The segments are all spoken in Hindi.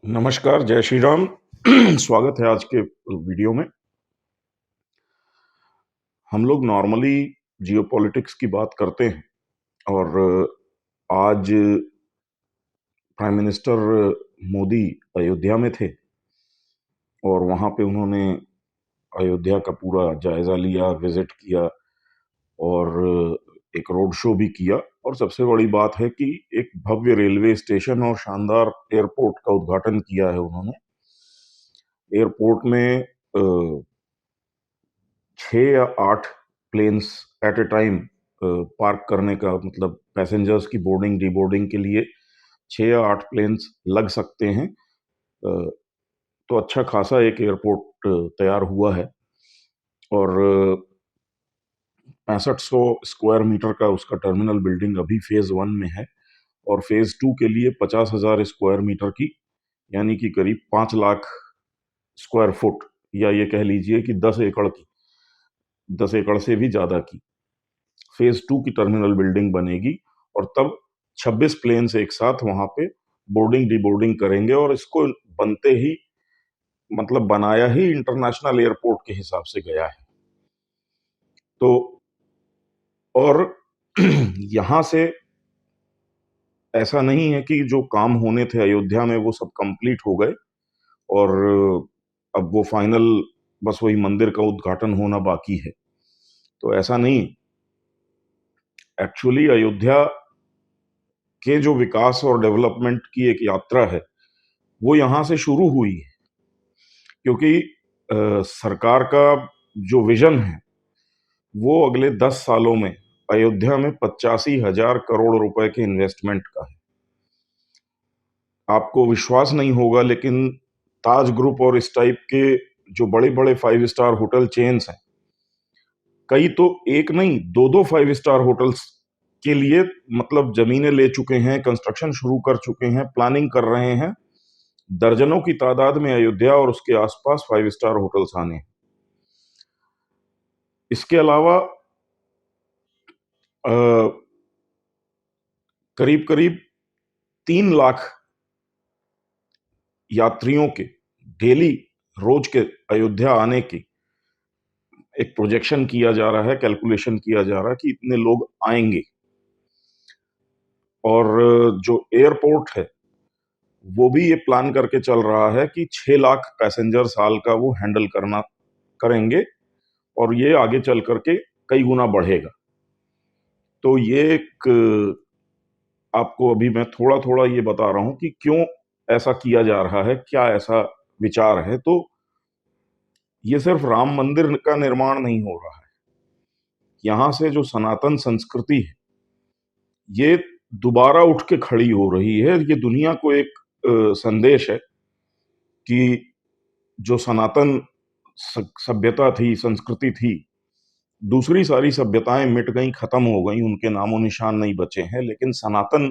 नमस्कार, जय श्री राम। स्वागत है आज के वीडियो में। हम लोग नॉर्मली जियोपॉलिटिक्स की बात करते हैं और आज प्राइम मिनिस्टर मोदी अयोध्या में थे और वहाँ पे उन्होंने अयोध्या का पूरा जायज़ा लिया, विज़िट किया और एक रोड शो भी किया। और सबसे बड़ी बात है कि एक भव्य रेलवे स्टेशन और शानदार एयरपोर्ट का उद्घाटन किया है उन्होंने। एयरपोर्ट में 6 या 8 planes at a time park करने का, मतलब पैसेंजर्स की बोर्डिंग, डिबोर्डिंग के लिए 6 या 8 प्लेन्स लग सकते हैं। तो अच्छा खासा एक एयरपोर्ट तैयार हुआ है और 6500 स्क्वायर मीटर का उसका टर्मिनल बिल्डिंग अभी फ़ेज़ 1 में है और फ़ेज़ 2 के लिए 50,000 स्क्वायर मीटर की, यानी कि करीब 5 लाख स्क्वायर फुट, या ये कह लीजिए कि 10 एकड़ की, 10 एकड़ से भी ज़्यादा की फ़ेज़ 2 की टर्मिनल बिल्डिंग बनेगी और तब 26 प्लेन्स एक साथ वहाँ पे बोर्डिंग, डिबोर्डिंग करेंगे और इसको बनते ही, मतलब बनाया ही इंटरनेशनल एयरपोर्ट के हिसाब से गया है। तो और यहाँ से ऐसा नहीं है कि जो काम होने थे अयोध्या में वो सब कंप्लीट हो गए और अब वो फाइनल बस वही मंदिर का उद्घाटन होना बाकी है। तो ऐसा नहीं, एक्चुअली अयोध्या के जो विकास और डेवलपमेंट की एक यात्रा है, वो यहाँ से शुरू हुई है। क्योंकि सरकार का जो विजन है, वो अगले 10 सालों में अयोध्या में 85,000 करोड़ रुपए के इन्वेस्टमेंट का है। आपको विश्वास नहीं होगा, लेकिन ताज ग्रुप और इस टाइप के जो बड़े-बड़े 5 स्टार होटल चेन्स हैं, कई तो एक नहीं, 2-2 5 स्टार होटल्स के लिए मतलब ज़मीनें ले चुके हैं, कंस्ट्रक्शन शुरू कर चुके हैं, प्लानिंग कर रहे हैं। दर्जनों की तादाद में अयोध्या और उसके आसपास 5 स्टार होटल्स आने हैं। इसके अलावा अ, करीब-करीब 3 लाख यात्रियों के डेली, रोज के अयोध्या आने की एक प्रोजेक्शन किया जा रहा है, कैलकुलेशन किया जा रहा है कि इतने लोग आएँगे। और जो एयरपोर्ट है, वो भी ये प्लान करके चल रहा है कि 6 लाख पैसेंजर साल का वो हैंडल करेंगे और ये आगे चल कर के कई गुना बढ़ेगा। तो ये एक, आपको अभी मैं थोड़ा-थोड़ा ये बता रहा हूँ कि क्यों ऐसा किया जा रहा है, क्या ऐसा विचार है। तो ये सिर्फ राम मंदिर का निर्माण नहीं हो रहा है। यहाँ से जो सनातन संस्कृति है, ये दोबारा उठ के खड़ी हो रही है। ये दुनिया को एक संदेश है कि जो सनातन सभ्यता थी, संस्कृति थी, दूसरी सारी सभ्यताएँ मिट गईं, खत्म हो गईं, उनके नामो-निशान नहीं बचे हैं, लेकिन सनातन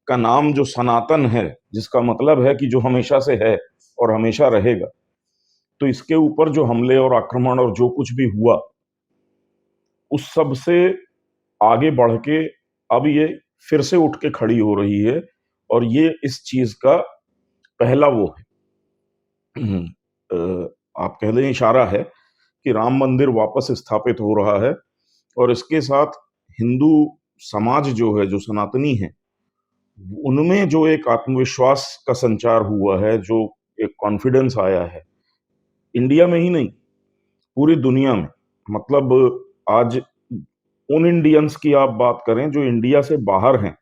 का नाम जो सनातन है, जिसका मतलब है कि जो हमेशा से है और हमेशा रहेगा, तो इसके ऊपर जो हमले और आक्रमण और जो कुछ भी हुआ, उस सब से आगे बढ़ के अब ये फिर से उठ के खड़ी हो रही है और ये इस चीज़ का पहला वो है, आप कह लें इशारा है कि राम मंदिर वापस स्थापित हो रहा है और इसके साथ हिंदू समाज जो है, जो सनातनी है, उनमें जो एक आत्मविश्वास का संचार हुआ है, जो एक कॉन्फिडेंस आया है, इंडिया में ही नहीं, पूरी दुनिया में। मतलब आज उन इंडियंस की आप बात करें जो इंडिया से बाहर हैं,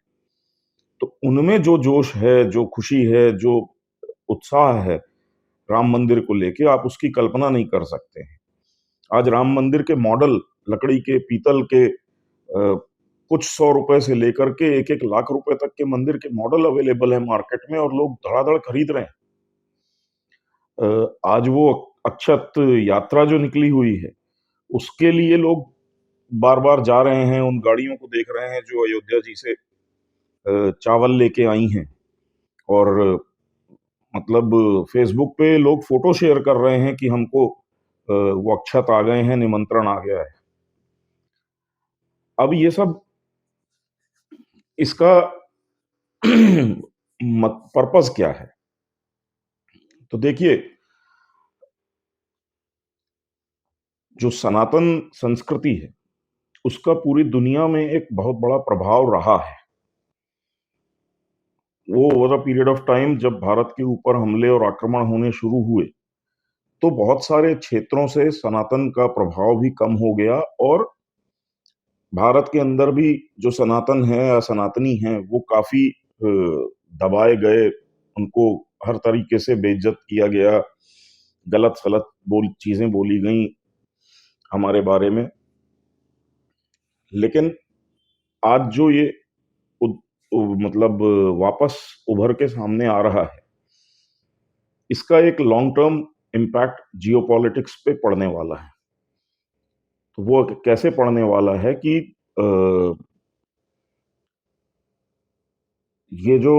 तो उनमें जो जोश है, जो खुशी है, जो उत्साह है राम मंदिर को लेके, आप उसकी कल्पना नहीं कर सकते हैं। आज राम मंदिर के मॉडल लकड़ी के, पीतल के, कुछ 100 रुपए से लेकर के 1-1 लाख रुपए तक के मंदिर के मॉडल अवेलेबल हैं मार्केट में और लोग धड़ाधड़ खरीद रहे हैं। आज वो अक्षत यात्रा जो निकली हुई है, उसके लिए लोग बार-बार जा रहे हैं, उन गाड़ियों को देख रहे हैं जो अयोध्या जी से चावल लेके आई हैं और मतलब फ़ेसबुक पे लोग फ़ोटो शेयर कर रहे हैं कि हमको वो अक्षत आ गए हैं, निमंत्रण आ गया है। अब ये सब, इसका मत पर्पज़ क्या है? तो देखिए, जो सनातन संस्कृति है, उसका पूरी दुनिया में एक बहुत बड़ा प्रभाव रहा है। वो over a period of time जब भारत के ऊपर हमले और आक्रमण होने शुरू हुए, तो बहुत सारे क्षेत्रों से सनातन का प्रभाव भी कम हो गया और भारत के अंदर भी जो सनातन है या सनातनी हैं, वो काफ़ी दबाए गए, उनको हर तरीके से बेइज्जत किया गया, गलत-सलत चीज़ें बोली गईं हमारे बारे में। लेकिन आज जो ये उद मतलब वापस उभर के सामने आ रहा है, इसका एक लॉन्ग टर्म इम्पैक्ट जियोपॉलिटिक्स पे पड़ने वाला है। तो वो कैसे पड़ने वाला है कि अ, ये जो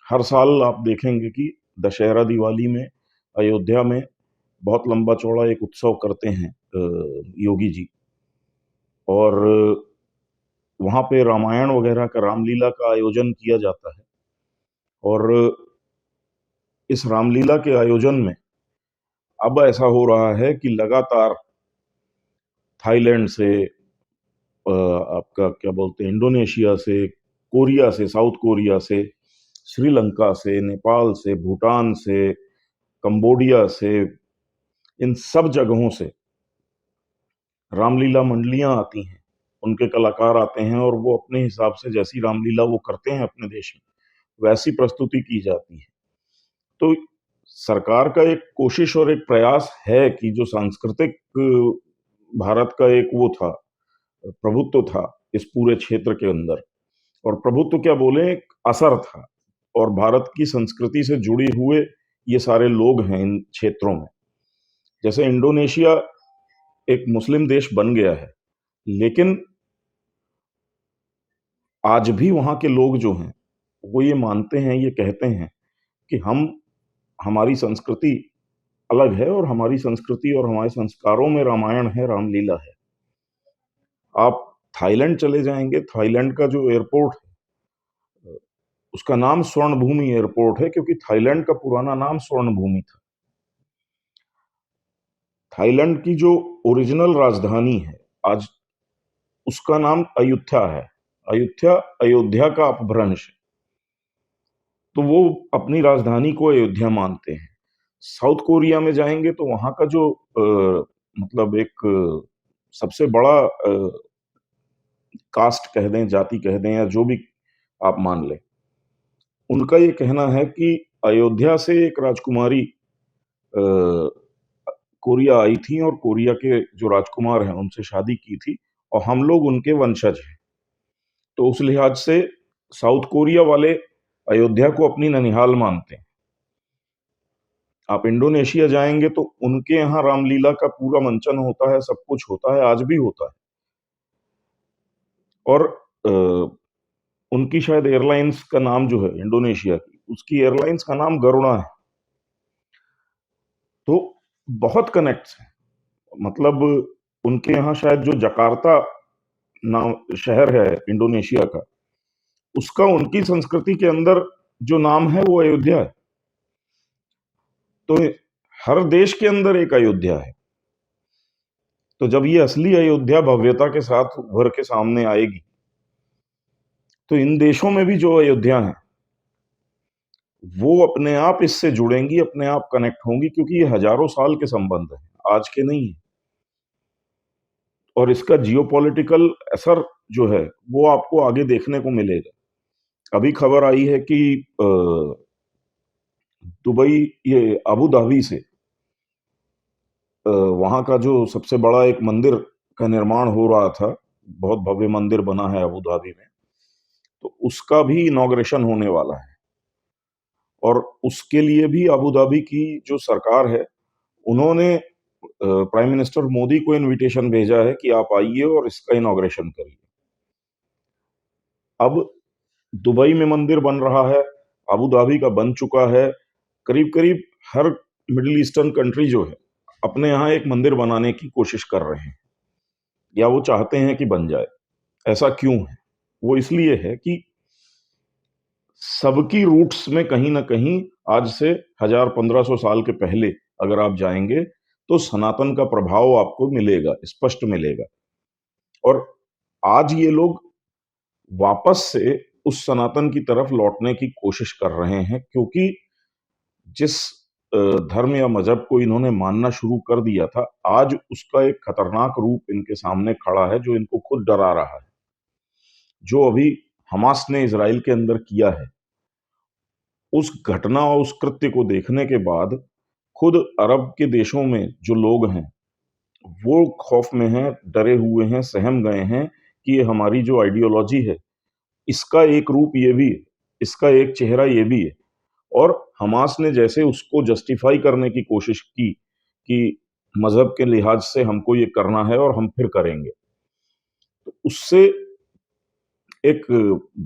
हर साल आप देखेंगे कि दशहरा, दिवाली में अयोध्या में बहुत लंबा-चौड़ा एक उत्सव करते हैं योगी जी और वहाँ पे रामायण वगैरह का रामलीला का आयोजन किया जाता है और इस रामलीला के आयोजन में अब ऐसा हो रहा है कि लगातार थाईलैंड से आपका क्या बोलते हैं इंडोनेशिया से, कोरिया से, साउथ कोरिया से, श्रीलंका से, नेपाल से, भूटान से, कंबोडिया से, इन सब जगहों से रामलीला मंडलियां आती हैं, उनके कलाकार आते हैं और वो अपने हिसाब से जैसी रामलीला वो करते हैं अपने देश में, वैसी प्रस्तुति की जाती है। तो सरकार का एक कोशिश और एक प्रयास है कि जो सांस्कृतिक भारत का एक वो था, प्रभुत्व था इस पूरे क्षेत्र के अंदर और प्रभुत्व क्या बोले एक असर था और भारत की संस्कृति से जुड़े हुए ये सारे लोग हैं इन क्षेत्रों में। जैसे इंडोनेशिया एक मुस्लिम देश बन गया है, लेकिन आज भी वहाँ के लोग जो हैं, वो ये मानते हैं, ये कहते हैं कि हमारी संस्कृति अलग है और हमारी संस्कृति और हमारे संस्कारों में रामायण है, रामलीला है। आप थाईलैंड चले जाएँगे, थाईलैंड का जो एयरपोर्ट है, उसका नाम स्वर्णभूमि एयरपोर्ट है क्योंकि थाईलैंड का पुराना नाम स्वर्णभूमि था। थाईलैंड की जो ओरिजिनल राजधानी है, आज उसका नाम अयुत्या है। अयुत्या, अयोध्या का अपभ्रंश है। तो वो अपनी राजधानी को अयोध्या मानते हैं। साउथ कोरिया में जाएँगे तो वहाँ का जो मतलब एक सबसे बड़ा कास्ट कह दें, जाति कह दें या जो भी आप मान लें, उनका ये कहना है कि अयोध्या से एक राजकुमारी कोरिया आई थी और कोरिया के जो राजकुमार हैं, उनसे शादी की थी और हम लोग उनके वंशज हैं। तो उस लिहाज से साउथ कोरिया वाले अयोध्या को अपनी ननिहाल मानते हैं। आप इंडोनेशिया जाएँगे तो उनके यहाँ रामलीला का पूरा मंचन होता है, सब कुछ होता है, आज भी होता है। और अ, उनकी शायद एयरलाइन्स का नाम जो है इंडोनेशिया की, उसकी एयरलाइन्स का नाम गरुड़ा है। तो बहुत कनेक्ट्स हैं। मतलब उनके यहाँ शायद जो जकार्ता नाम शहर है इंडोनेशिया का, उसका उनकी संस्कृति के अंदर जो नाम है वो अयोध्या है। तो हर देश के अंदर एक अयोध्या है। तो जब ये असली अयोध्या भव्यता के साथ उभर के सामने आएगी, तो इन देशों में भी जो अयोध्या हैं, वो अपने आप इससे जुड़ेंगी, अपने आप कनेक्ट होंगी क्योंकि ये हजारों साल के संबंध हैं, आज के नहीं हैं। और इसका जियोपॉलिटिकल असर जो है, वो आपको आगे देखने को मिलेगा। अभी खबर आई है कि दुबई ये अबू धाबी से वहाँ का जो सबसे बड़ा एक मंदिर का निर्माण हो रहा था, बहुत भव्य मंदिर बना है अबू धाबी में, तो उसका भी इनॉग्रेशन होने वाला है और उसके लिए भी अबू धाबी की जो सरकार है, उन्होंने प्राइम मिनिस्टर मोदी को इनविटेशन भेजा है कि आप आइए और इसका इनॉग्रेशन करिए। अब दुबई में मंदिर बन रहा है, अबू धाबी का बन चुका है, करीब-करीब हर मिडल ईस्टर्न कंट्री जो है, अपने यहाँ एक मंदिर बनाने की कोशिश कर रहे हैं या वो चाहते हैं कि बन जाए। ऐसा क्यों है? वो इसलिए है कि सबकी रूट्स में कहीं न कहीं आज से 1000-1500 साल के पहले अगर आप जाएँगे, तो सनातन का प्रभाव आपको मिलेगा, स्पष्ट मिलेगा। और आज ये लोग वापस से उस सनातन की तरफ लौटने की कोशिश कर रहे हैं, क्योंकि जिस धर्म या मज़हब को इन्होंने मानना शुरू कर दिया था, आज उसका एक खतरनाक रूप इनके सामने खड़ा है, जो इनको खुद डरा रहा है। जो अभी हमास ने इज़राइल के अंदर किया है, उस घटना और उस कृत्य को देखने के बाद खुद अरब के देशों में जो लोग हैं, वो खौफ में हैं, डरे हुए हैं, सहम गए हैं कि ये हमारी जो आइडियोलॉजी है, इसका एक रूप ये भी है, इसका एक चेहरा ये भी है। और हमास ने जैसे उसको जस्टिफाई करने की कोशिश की कि मज़हब के लिहाज से हमको ये करना है और हम फिर करेंगे। तो उससे एक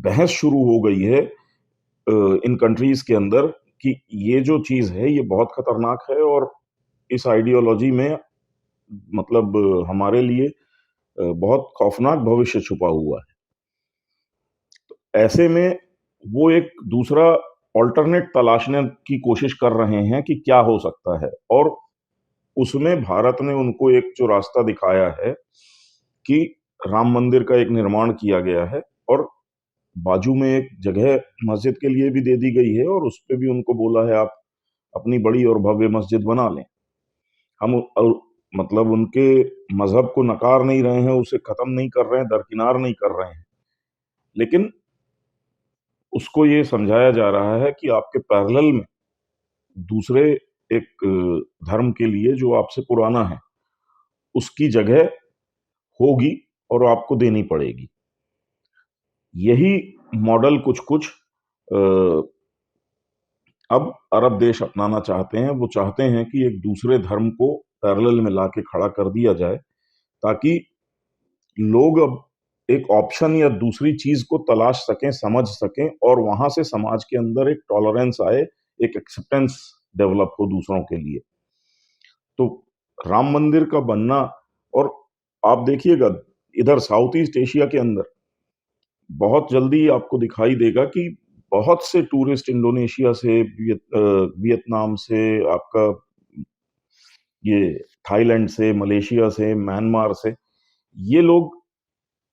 बहस शुरू हो गई है इन कंट्रीज़ के अंदर कि ये जो चीज़ है, ये बहुत खतरनाक है और इस आइडियोलॉजी में मतलब हमारे लिए बहुत खौफनाक भविष्य छुपा हुआ है। ऐसे में वो एक दूसरा अल्टरनेट तलाशने की कोशिश कर रहे हैं कि क्या हो सकता है, और उसमें भारत ने उनको एक जो रास्ता दिखाया है कि राम मंदिर का एक निर्माण किया गया है और बाजू में एक जगह मस्जिद के लिए भी दे दी गई है और उसपे भी उनको बोला है आप अपनी बड़ी और भव्य मस्जिद बना लें। हम मतलब उनके मज़हब को नकार नहीं रहे हैं, उसे ख़त्म नहीं कर रहे हैं, दरकिनार नहीं कर रहे हैं। लेकिन उसको ये समझाया जा रहा है कि आपके पैरेलल में दूसरे एक धर्म के लिए जो आपसे पुराना है, उसकी जगह होगी और आपको देनी पड़ेगी। यही मॉडल कुछ-कुछ अब अरब देश अपनाना चाहते हैं। वो चाहते हैं कि एक दूसरे धर्म को पैरेलल में लाके खड़ा कर दिया जाए, ताकि लोग अब एक ऑप्शन या दूसरी चीज़ को तलाश सकें, समझ सकें और वहाँ से समाज के अंदर एक टॉलरेंस आए, एक एक्सेप्टेंस डेवलप हो दूसरों के लिए। तो राम मंदिर का बनना, और आप देखिएगा इधर साउथ ईस्ट एशिया के अंदर बहुत जल्दी आपको दिखाई देगा कि बहुत से टूरिस्ट इंडोनेशिया से, वियतनाम से, आपका ये थाईलैंड से, मलेशिया से, म्यांमार से, ये लोग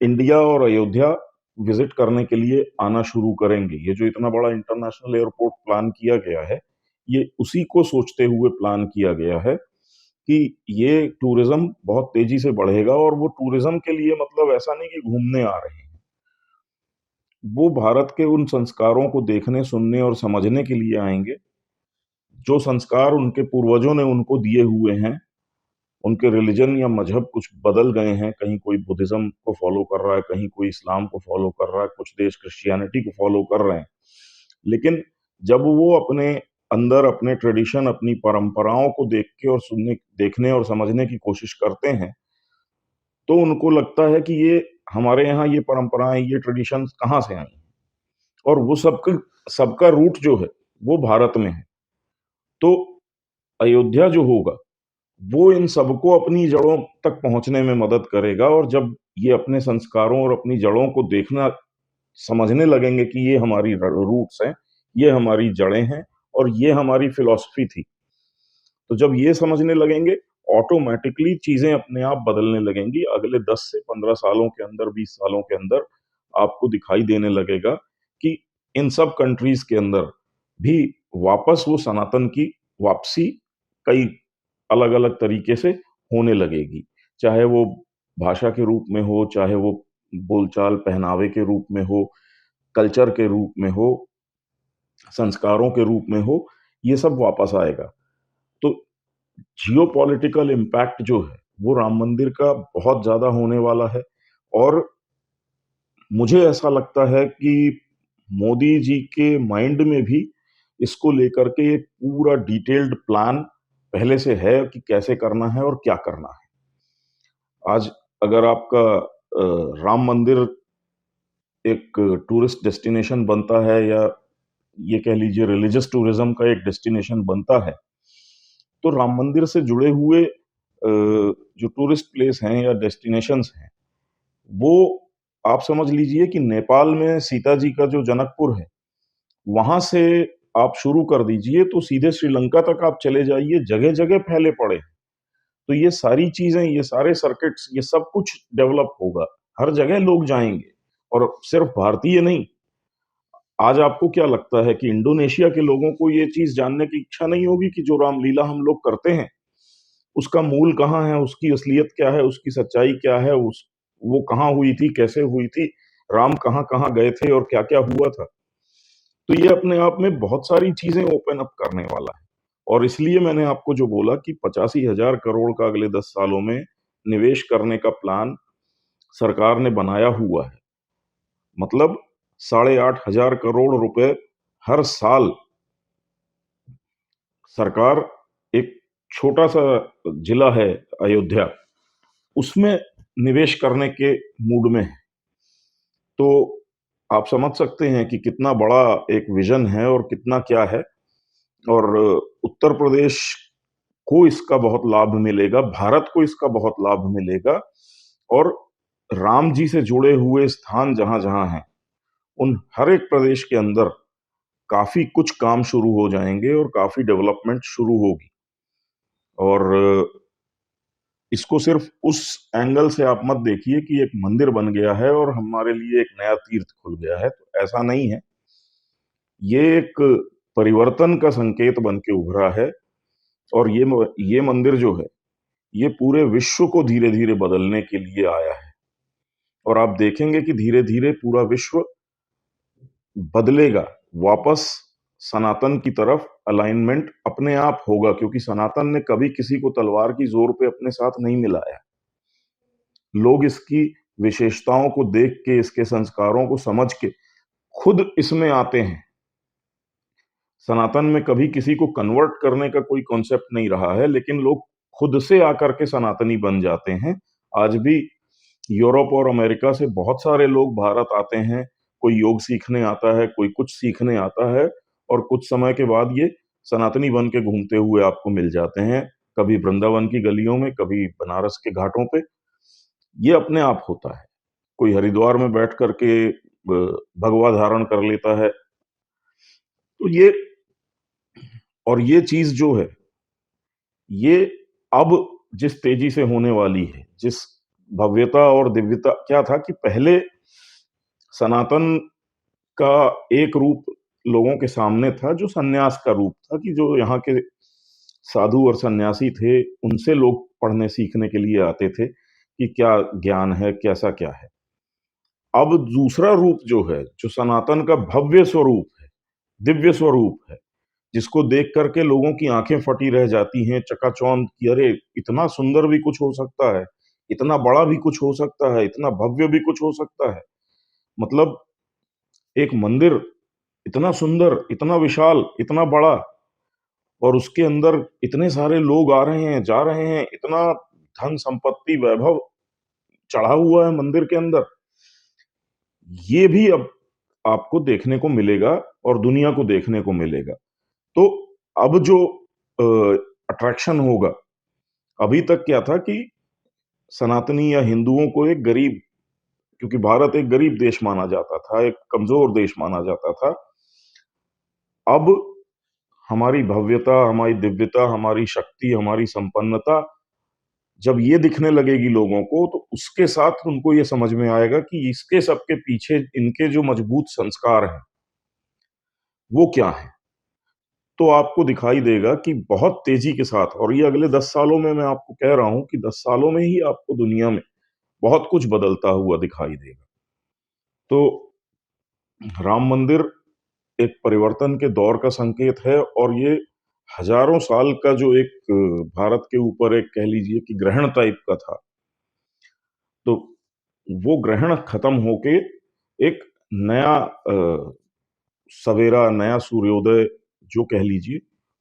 इंडिया और अयोध्या विजिट करने के लिए आना शुरू करेंगे। ये जो इतना बड़ा इंटरनेशनल एयरपोर्ट प्लान किया गया है, ये उसी को सोचते हुए प्लान किया गया है कि ये टूरिज्म बहुत तेजी से बढ़ेगा, और वो टूरिज्म के लिए मतलब ऐसा नहीं कि घूमने आ रहे हैं। वो भारत के उन संस्कारों को देखने, सुनने और समझने के लिए आएँगे, जो संस्कार उनके पूर्वजों ने उनको दिए हुए हैं। उनके रिलिजन या मज़हब कुछ बदल गए हैं, कहीं कोई बुद्धिज़्म को फ़ॉलो कर रहा है, कहीं कोई इस्लाम को फ़ॉलो कर रहा है, कुछ देश क्रिश्चियनिटी को फ़ॉलो कर रहे हैं। लेकिन जब वो अपने अंदर अपने ट्रेडिशन, अपनी परंपराओं को देख के और देखने और समझने की कोशिश करते हैं, तो उनको लगता है कि ये हमारे यहाँ ये परंपराएँ, ये ट्रेडिशंस कहाँ से आई? और वो सबका रूट जो है, वो भारत में है। तो अयोध्या जो होगा, वो इन सबको अपनी जड़ों तक पहुँचने में मदद करेगा, और जब ये अपने संस्कारों और अपनी जड़ों को देखना समझने लगेंगे कि ये हमारी रूट्स हैं, ये हमारी जड़ें हैं और ये हमारी फिलॉसफी थी। तो जब ये समझने लगेंगे, ऑटोमैटिकली चीज़ें अपने आप बदलने लगेंगी। अगले 10 से 15 सालों के अंदर, 20 सालों के अंदर आपको दिखाई देने लगेगा कि इन सब कंट्रीज़ के अंदर भी वापस वो सनातन की वापसी कई अलग-अलग तरीके से होने लगेगी। चाहे वो भाषा के रूप में हो, चाहे वो बोलचाल, पहनावे के रूप में हो, कल्चर के रूप में हो, संस्कारों के रूप में हो, ये सब वापस आएगा। तो जियोपॉलिटिकल इम्पैक्ट जो है, वो राम मंदिर का बहुत ज़्यादा होने वाला है, और मुझे ऐसा लगता है कि मोदी जी के माइंड में भी इसको लेकर के एक पूरा डिटेल्ड प्लान पहले से है कि कैसे करना है और क्या करना है। आज अगर आपका राम मंदिर एक टूरिस्ट डेस्टिनेशन बनता है, या ये कह लीजिए रिलीजियस टूरिज्म का एक डेस्टिनेशन बनता है, तो राम मंदिर से जुड़े हुए जो टूरिस्ट प्लेस हैं या डेस्टिनेशंस हैं, वो आप समझ लीजिए कि नेपाल में सीता जी का जो जनकपुर है, वहां से आप शुरू कर दीजिए तो सीधे श्रीलंका तक आप चले जाइए, जगह जगह फैले पड़े हैं। तो ये सारी चीजें, ये सारे सर्किट्स, ये सब कुछ डेवलप होगा, हर जगह लोग जाएंगे। और सिर्फ भारतीय नहीं, आज आपको क्या लगता है कि इंडोनेशिया के लोगों को ये चीज जानने की इच्छा नहीं होगी कि जो रामलीला हम लोग करते हैं उसका मूल कहाँ है, उसकी असलियत क्या है, उसकी सच्चाई क्या है, उस वो कहाँ हुई थी, कैसे हुई थी, राम कहाँ कहाँ गए थे और क्या क्या हुआ था। तो ये अपने आप में बहुत सारी चीजें ओपन अप करने वाला है। और इसलिए मैंने आपको जो बोला कि 85,000 करोड़ का अगले 10 सालों में निवेश करने का प्लान सरकार ने बनाया हुआ है। मतलब 8,500 करोड़ रुपए हर साल सरकार, एक छोटा सा जिला है अयोध्या, उसमें निवेश करने के मूड में है। तो आप समझ सकते हैं कि कितना बड़ा एक विजन है और कितना क्या है। और उत्तर प्रदेश को इसका बहुत लाभ मिलेगा, भारत को इसका बहुत लाभ मिलेगा। और राम जी से जुड़े हुए स्थान जहां जहां हैं, उन हर एक प्रदेश के अंदर काफी कुछ काम शुरू हो जाएंगे और काफी डेवलपमेंट शुरू होगी। और इसको सिर्फ उस एंगल से आप मत देखिए कि एक मंदिर बन गया है और हमारे लिए एक नया तीर्थ खुल गया है, तो ऐसा नहीं है। ये एक परिवर्तन का संकेत बन के उभरा है। और ये मंदिर जो है, ये पूरे विश्व को धीरे धीरे बदलने के लिए आया है। और आप देखेंगे कि धीरे धीरे पूरा विश्व बदलेगा, वापस सनातन की तरफ अलाइनमेंट अपने आप होगा, क्योंकि सनातन ने कभी किसी को तलवार की जोर पे अपने साथ नहीं मिलाया। लोग इसकी विशेषताओं को देख के, इसके संस्कारों को समझ के खुद इसमें आते हैं। सनातन में कभी किसी को कन्वर्ट करने का कोई कॉन्सेप्ट नहीं रहा है, लेकिन लोग खुद से आकर के सनातनी बन जाते हैं। आज भी यूरोप और अमेरिका से बहुत सारे लोग भारत आते हैं, कोई योग सीखने आता है, कोई कुछ सीखने आता है, और कुछ समय के बाद ये सनातनी बन के घूमते हुए आपको मिल जाते हैं, कभी वृंदावन की गलियों में, कभी बनारस के घाटों पे। ये अपने आप होता है। कोई हरिद्वार में बैठ करके भगवा धारण कर लेता है। तो ये, और ये चीज जो है, ये अब जिस तेजी से होने वाली है, जिस भव्यता और दिव्यता, क्या था कि पहले सनातन का एक रूप लोगों के सामने था जो सन्यास का रूप था, कि जो यहाँ के साधु और सन्यासी थे उनसे लोग पढ़ने सीखने के लिए आते थे कि क्या ज्ञान है, कैसा क्या है। अब दूसरा रूप जो है, जो सनातन का भव्य स्वरूप है, दिव्य स्वरूप है, जिसको देख करके लोगों की आंखें फटी रह जाती हैं चकाचौंध कि अरे, इतना सुंदर भी कुछ हो सकता है, इतना बड़ा भी कुछ हो सकता है, इतना भव्य भी कुछ हो सकता है। मतलब एक मंदिर इतना सुंदर, इतना विशाल, इतना बड़ा, और उसके अंदर इतने सारे लोग आ रहे हैं, जा रहे हैं, इतना धन संपत्ति वैभव चढ़ा हुआ है मंदिर के अंदर। ये भी अब आपको देखने को मिलेगा और दुनिया को देखने को मिलेगा। तो अब जो अट्रैक्शन होगा, अभी तक क्या था कि सनातनी या हिंदुओं को एक गरीब, क्योंकि भारत एक गरीब देश माना जाता था, एक कमजोर देश माना जाता था। अब हमारी भव्यता, हमारी दिव्यता, हमारी शक्ति, हमारी संपन्नता जब ये दिखने लगेगी लोगों को, तो उसके साथ उनको ये समझ में आएगा कि इसके सबके पीछे इनके जो मजबूत संस्कार हैं वो क्या है। तो आपको दिखाई देगा कि बहुत तेजी के साथ, और ये अगले 10 सालों में, मैं आपको कह रहा हूं कि 10 सालों में ही आपको दुनिया में बहुत कुछ बदलता हुआ दिखाई देगा। तो राम मंदिर एक परिवर्तन के दौर का संकेत है, और ये हजारों साल का जो एक भारत के ऊपर एक, कह लीजिए कि ग्रहण टाइप का था, तो वो ग्रहण खत्म होके एक नया सवेरा, नया सूर्योदय जो कह लीजिए,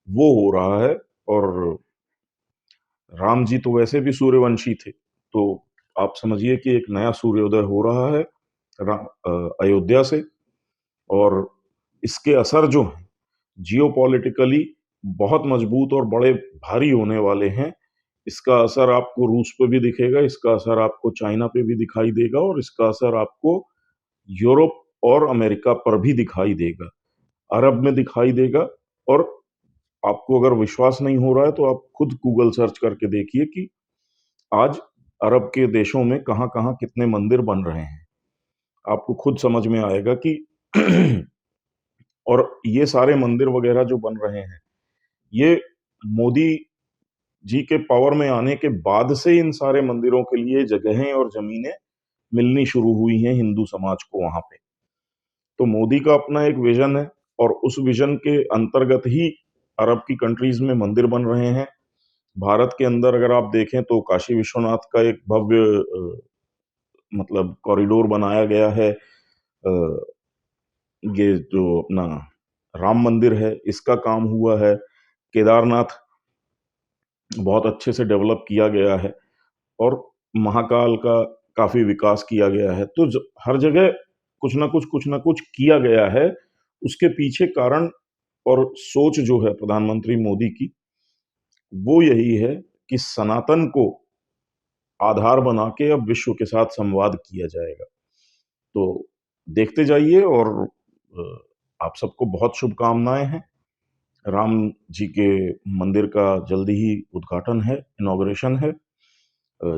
वो हो रहा है। और राम जी तो वैसे भी सूर्यवंशी थे, तो आप समझिए कि एक नया सूर्योदय हो रहा है अयोध्या से। और इसके असर जो हैं जियोपॉलिटिकली बहुत मजबूत और बड़े भारी होने वाले हैं। इसका असर आपको रूस पे भी दिखेगा, इसका असर आपको चाइना पे भी दिखाई देगा, और इसका असर आपको यूरोप और अमेरिका पर भी दिखाई देगा। अरब में दिखाई देगा। और आपको अगर विश्वास नहीं हो रहा है तो आप खुद गूगल सर्च करके देखिए कि आज अरब के देशों में कहाँ-कहाँ कितने मंदिर बन रहे हैं। आपको खुद समझ में आएगा कि और ये सारे मंदिर वगैरह जो बन रहे हैं, ये मोदी जी के पावर में आने के बाद से इन सारे मंदिरों के लिए जगहें और ज़मीनें मिलनी शुरू हुई हैं हिंदू समाज को वहाँ पे। तो मोदी का अपना एक विज़न है और उस विज़न के अंतर्गत ही अरब की कंट्रीज़ में मंदिर बन रहे हैं। भारत के अंदर अगर आप देखें तो काशी विश्वनाथ का एक भव्य मतलब कॉरिडोर बनाया गया है। ये जो अपना राम मंदिर है, इसका काम हुआ है। केदारनाथ बहुत अच्छे से डेवलप किया गया है और महाकाल का काफ़ी विकास किया गया है। तो हर जगह कुछ न कुछ किया गया है। उसके पीछे कारण और सोच जो है प्रधानमंत्री मोदी की, वो यही है कि सनातन को आधार बना के अब विश्व के साथ संवाद किया जाएगा। तो देखते जाइए और आप सबको बहुत शुभकामनाएँ हैं। राम जी के मंदिर का जल्दी ही उद्घाटन है, इनॉग्रेशन है।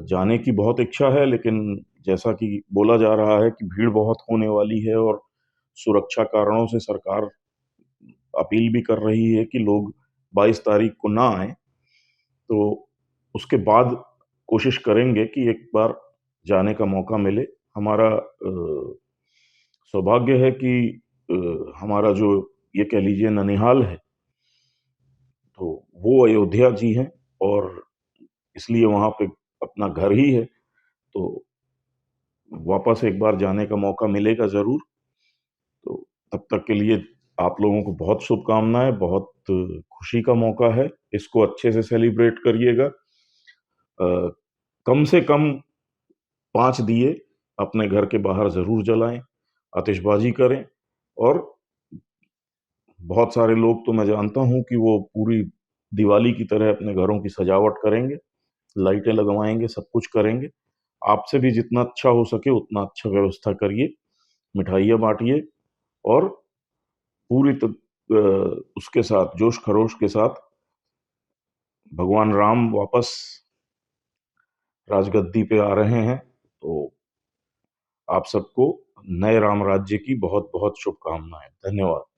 जाने की बहुत इच्छा है, लेकिन जैसा कि बोला जा रहा है कि भीड़ बहुत होने वाली है और सुरक्षा कारणों से सरकार अपील भी कर रही है कि लोग 22 तारीख को ना आएँ। तो उसके बाद कोशिश करेंगे कि एक बार जाने का मौका मिले। हमारा सौभाग्य है कि हमारा जो ये कह लीजिए ननिहाल है, तो वो अयोध्या जी हैं और इसलिए वहाँ पे अपना घर ही है। तो वापस एक बार जाने का मौका मिलेगा ज़रूर। तो तब तक के लिए आप लोगों को बहुत शुभकामनाएँ, बहुत खुशी का मौका है। इसको अच्छे से सेलिब्रेट करिएगा। कम से कम 5 दिए अपने घर के बाहर ज़रूर जलाएँ, आतिशबाज़ी करें और बहुत सारे लोग तो मैं जानता हूँ कि वो पूरी दिवाली की तरह अपने घरों की सजावट करेंगे, लाइटें लगवाएँगे, सब कुछ करेंगे। आपसे भी जितना अच्छा हो सके उतना अच्छा व्यवस्था करिए, मिठाइयाँ बाँटिए और पूरी उसके साथ जोश-खरोश के साथ भगवान राम वापस राजगद्दी पे आ रहे हैं, तो आप सबको नए राम राज्य की बहुत-बहुत शुभकामनाएँ। धन्यवाद।